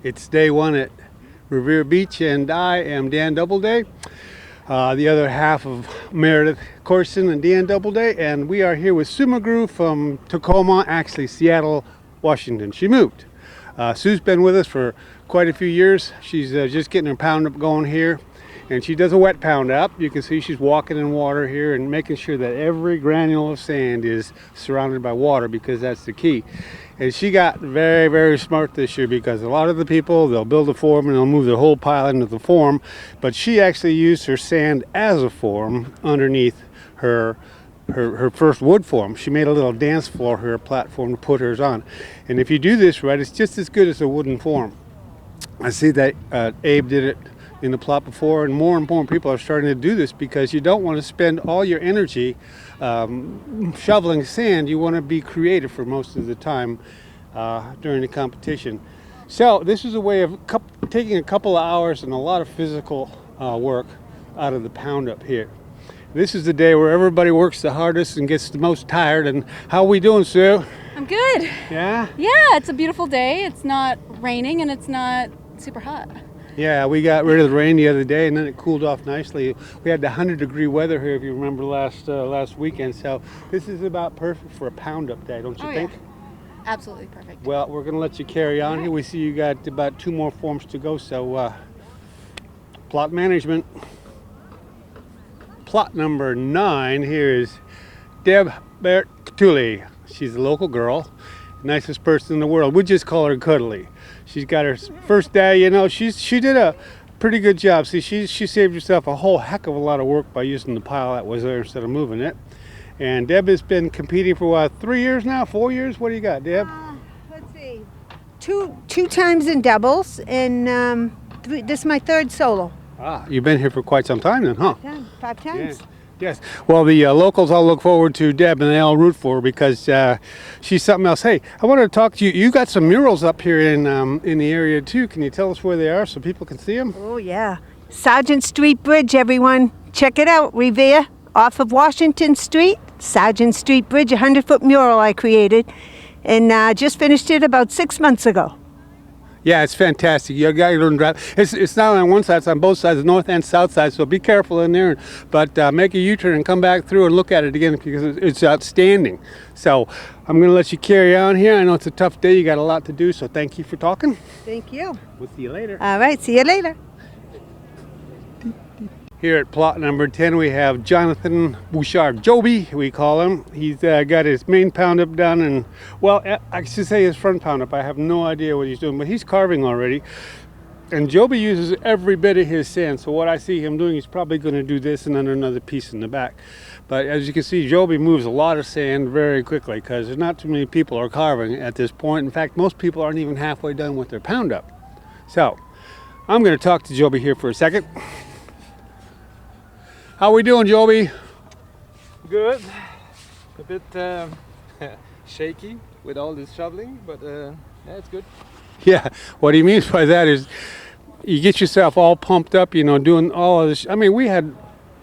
It's day one at Revere Beach, and I am Dan Doubleday, the other half of Meredith Corson and Dan Doubleday, and we are here with Sue McGrew from Tacoma, actually Seattle, Washington. She moved. Sue's been with us for quite a few years. She's just getting her pound up going here, and she does a wet pound up. You can see she's walking in water here and making sure that every granule of sand is surrounded by water, because that's the key. And she got very, very smart this year, because a lot of the people, they'll build a form and they'll move their whole pile into the form, but she actually used her sand as a form underneath her first wood form. She made a little dance floor here, a platform to put hers on. And if you do this right, it's just as good as a wooden form. I see that Abe did it in the plot before, and more and more people are starting to do this, because you don't want to spend all your energy shoveling sand. You want to be creative for most of the time during the competition. So this is a way of taking a couple of hours and a lot of physical work out of the pound up here. This is the day where everybody works the hardest and gets the most tired. And how are we doing, Sue? I'm good. Yeah? Yeah, it's a beautiful day. It's not raining and it's not super hot. Yeah, we got rid of the rain the other day, and then it cooled off nicely. We had the 100-degree weather here, if you remember, last weekend. So this is about perfect for a pound-up day, don't you think? Yeah. Absolutely perfect. Well, we're going to let you carry on here. We see you got about 2 more forms to go, so plot management. Plot number 9 here is Deb Bertulli. She's a local girl, nicest person in the world. We just call her Cuddly. She's got her first day, you know, she did a pretty good job. See, she saved herself a whole heck of a lot of work by using the pile that was there instead of moving it. And Deb has been competing for what, 3 years now, 4 years? What do you got, Deb? Let's see. Two times in doubles, and this is my third solo. Ah, you've been here for quite some time then, huh? 5 times. Yeah. Yes. Well, the locals all look forward to Deb, and they all root for her, because she's something else. Hey, I wanted to talk to you. You got some murals up here in the area too. Can you tell us where they are so people can see them? Oh yeah, Sargent Street Bridge, everyone, check it out. Revere, off of Washington Street, Sargent Street Bridge, a 100-foot mural I created, and just finished it about 6 months ago. Yeah, it's fantastic. You got to learn to drive. It's not on one side; it's on both sides, the north and south side. So be careful in there. But make a U-turn and come back through and look at it again, because it's outstanding. So I'm going to let you carry on here. I know it's a tough day. You got a lot to do. So thank you for talking. Thank you. We'll see you later. All right, see you later. Here at plot number 10, we have Jonathan Bouchard, Joby, we call him. He's got his main pound up done, and, well, I should say his front pound up. I have no idea what he's doing, but he's carving already. And Joby uses every bit of his sand, so what I see him doing, he's probably going to do this and then another piece in the back. But as you can see, Joby moves a lot of sand very quickly, because there's not too many people are carving at this point. In fact, most people aren't even halfway done with their pound up. So I'm going to talk to Joby here for a second. How we doing, Joby? Good. A bit shaky with all this shoveling, but yeah, it's good. Yeah, what he means by that is you get yourself all pumped up, you know, doing all of this. I mean, we had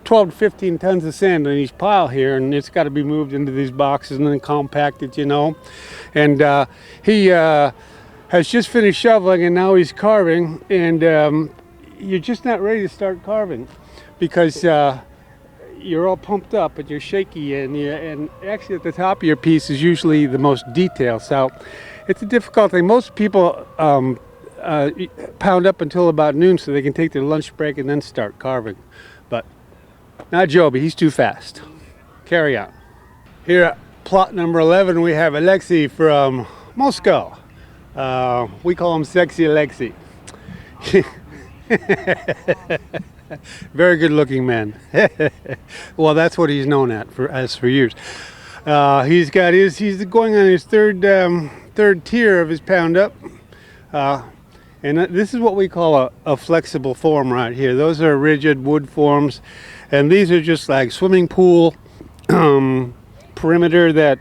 12 to 15 tons of sand on each pile here, and it's got to be moved into these boxes and then compacted, you know. And he has just finished shoveling, and now he's carving, and you're just not ready to start carving, because you're all pumped up and you're shaky, and actually at the top of your piece is usually the most detail. So it's a difficult thing. Most people pound up until about noon so they can take their lunch break and then start carving. But not Joby, he's too fast. Carry on. Here at plot number 11, we have Alexei from Moscow. We call him Sexy Alexei. Very good looking man. Well, that's what he's known as for years. He's going on his third tier of his pound up. And this is what we call a flexible form right here. Those are rigid wood forms, and these are just like swimming pool perimeter that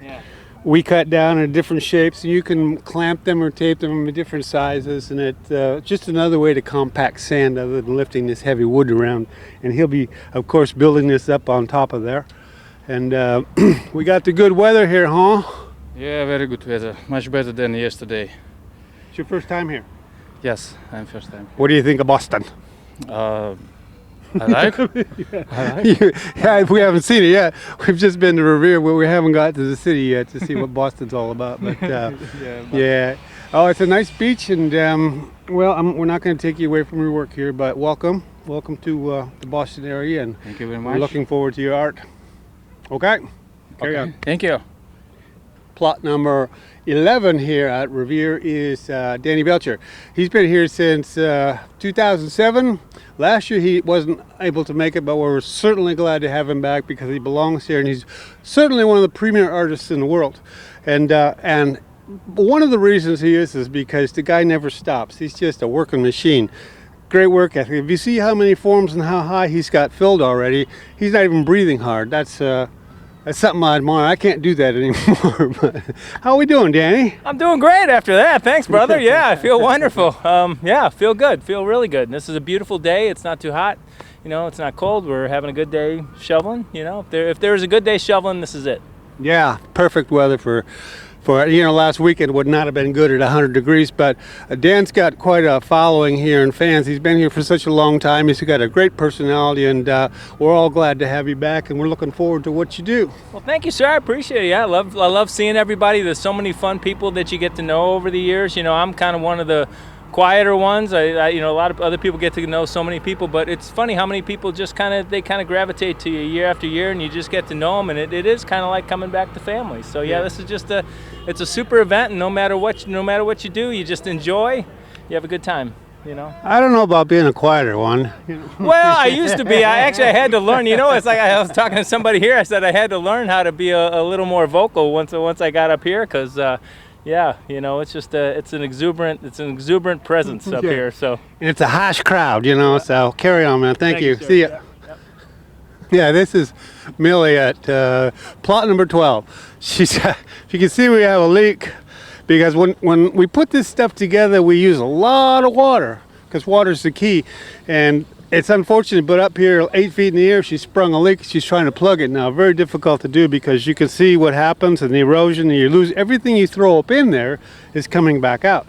we cut down in different shapes. You can clamp them or tape them in different sizes, and it's just another way to compact sand other than lifting this heavy wood around. And he'll be, of course, building this up on top of there. And we got the good weather here, huh? Yeah, very good weather. Much better than yesterday. It's your first time here? Yes, I'm first time. What do you think of Boston? I like. I like. Yeah, we haven't seen it yet. We've just been to Revere, but we haven't got to the city yet to see what Boston's all about. But yeah. Oh, it's a nice beach, and well, we're not going to take you away from your work here, but welcome to the Boston area, and Thank you very much. we're looking forward to your art. Okay, carry on. Thank you. Plot number 11 here at Revere is Danny Belcher. He's been here since 2007. Last year he wasn't able to make it, but we're certainly glad to have him back because he belongs here, and he's certainly one of the premier artists in the world. And one of the reasons he is because the guy never stops. He's just a working machine. Great work ethic. If you see how many forms and how high he's got filled already, he's not even breathing hard. That's something I admire. I can't do that anymore. But how are we doing, Danny? I'm doing great after that. Thanks, brother. Yeah, I feel wonderful. Yeah, feel good. Feel really good. This is a beautiful day. It's not too hot. You know, it's not cold. We're having a good day shoveling. You know, if there's a good day shoveling, this is it. Yeah, perfect weather for last weekend would not have been good at 100 degrees, but Dan's got quite a following here and fans. He's been here for such a long time. He's got a great personality, and we're all glad to have you back, and we're looking forward to what you do. Well, thank you, sir. I appreciate it. Yeah, I love seeing everybody. There's so many fun people that you get to know over the years. You know, I'm kind of one of the quieter ones. I a lot of other people get to know so many people, but it's funny how many people just kind of gravitate to you year after year, and you just get to know them, and it is kind of like coming back to family. So yeah, this is just it's a super event, and no matter what you do, you just enjoy. You have a good time. You know. I don't know about being a quieter one. Well, I used to be. I had to learn. You know, it's like I was talking to somebody here. I said I had to learn how to be a little more vocal once I got up here, because. Yeah, you know, it's just it's an exuberant presence up here. So, and it's a harsh crowd, you know. So carry on, man. Thank you. See ya. Yep. Yeah, this is Millie at plot number 12. She's, you can see we have a leak because when we put this stuff together, we use a lot of water because water's the key, and it's unfortunate, but up here 8 feet in the air, she sprung a leak. She's trying to plug it now. Very difficult to do because you can see what happens and the erosion, and you lose everything you throw up in there is coming back out.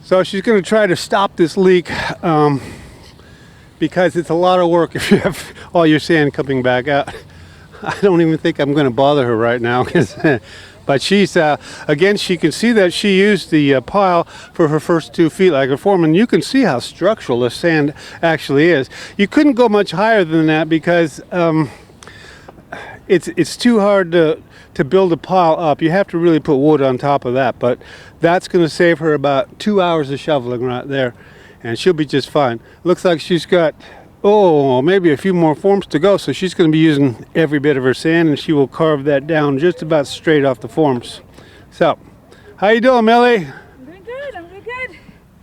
So she's going to try to stop this leak because it's a lot of work if you have all your sand coming back out. I don't even think I'm going to bother her right now but she's again, she can see that she used the pile for her first 2 feet like a form, and you can see how structural the sand actually is. You couldn't go much higher than that because it's too hard to build a pile up. You have to really put wood on top of that, but that's going to save her about 2 hours of shoveling right there, and she'll be just fine. Looks like she's got maybe a few more forms to go, so she's going to be using every bit of her sand, and she will carve that down just about straight off the forms. So, how you doing, Millie? I'm doing good. I'm doing good.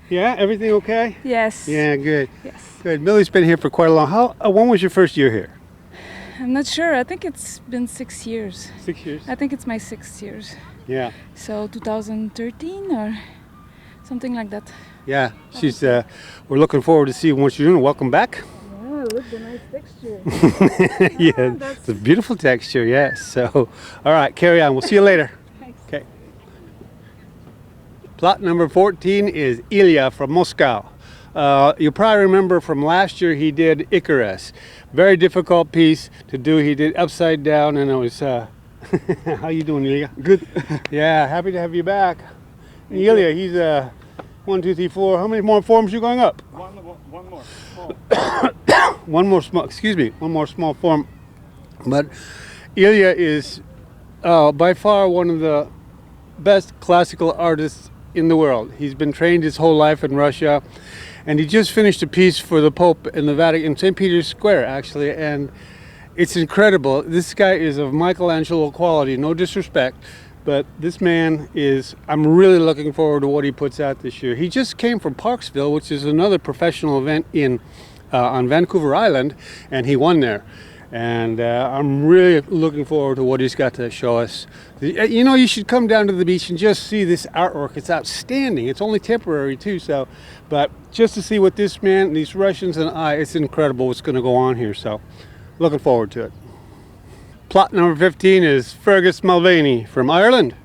Yeah, everything okay? Yes. Yeah, good. Yes. Good. Millie's been here for quite a long. When was your first year here? I'm not sure. I think it's been 6 years. 6 years? I think it's my 6 years. Yeah. So 2013 or something like that. Yeah. She's. We're looking forward to seeing what you're doing. Welcome back. Yeah, look, the nice texture. Yeah, it's a beautiful texture. Yes. So, all right, carry on. We'll see you later. Thanks. Okay. Plot number 14 is Ilya from Moscow. You'll probably remember from last year he did Icarus. Very difficult piece to do. He did upside down, and it was. How you doing, Ilya? Good. Yeah, happy to have you back. Ilya, he's 1, 2, 3, 4. How many more forms you going up? One more. One more small. Excuse me. One more small form. But Ilya is by far one of the best classical artists in the world. He's been trained his whole life in Russia, and he just finished a piece for the Pope in the Vatican, in St. Peter's Square, actually, and it's incredible. This guy is of Michelangelo quality, no disrespect, but this man is, I'm really looking forward to what he puts out this year. He just came from Parksville, which is another professional event on Vancouver Island, and he won there. And I'm really looking forward to what he's got to show us. You know, you should come down to the beach and just see this artwork. It's outstanding. It's only temporary too, so, but just to see what this man, these Russians and it's incredible what's going to go on here. So, looking forward to it. Plot number 15 is Fergus Mulvaney from Ireland,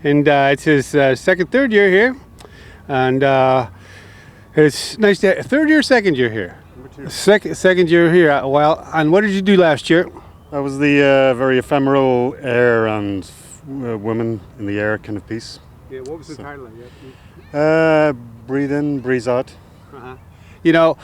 and it's his third year here, and It's nice to third year, second year here. Number 2. Second year here. Well, and what did you do last year? That was the very ephemeral air and woman in the air kind of piece. Yeah, what was the So- title? Breathe in, breathe out. You know,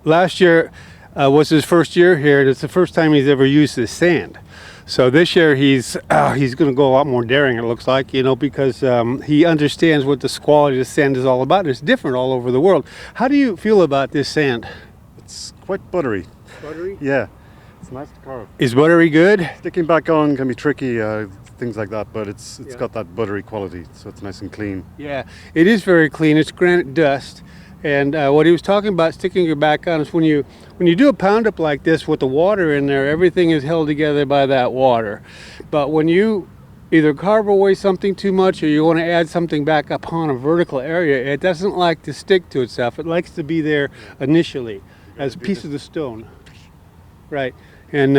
last year was his first year here, and it's the first time he's ever used this sand. So this year he's going to go a lot more daring. It looks like, you know, because he understands what the quality of the sand is all about. It's different all over the world. How do you feel about this sand? It's quite buttery. Buttery. Yeah, it's nice to carve. Is buttery good? Sticking back on can be tricky, things like that, but it's Yeah. got that buttery quality, so it's nice and clean. Yeah, it is very clean. It's granite dust. And what he was talking about sticking your back on is when you do a pound up like this with the water in there, everything is held together by that water. But when you either carve away something too much or you want to add something back upon a vertical area, it doesn't like to stick to itself. It likes to be there initially as a piece of the stone. Right. And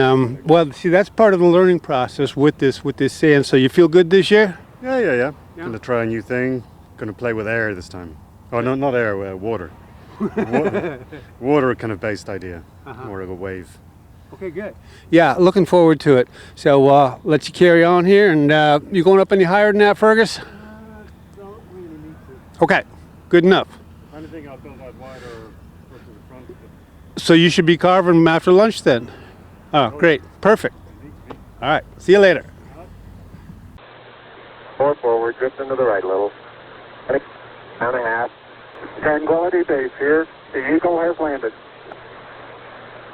well, see, that's part of the learning process with this sand. So you feel good this year? Yeah. Going to try a new thing. Going to play with air this time. Oh, no, not air, water. Water kind of based idea, more of a wave. Okay, good. Yeah, looking forward to it. So let you carry on here, and you going up any higher than that, Fergus? Don't really need to. Okay, good enough. Anything I'll build out wider versus the front. So you should be carving them after lunch then. Oh, great, perfect. All right, see you later. 4 forward, drift into the right a little. 6.5. Tranquility Base here. The Eagle has landed.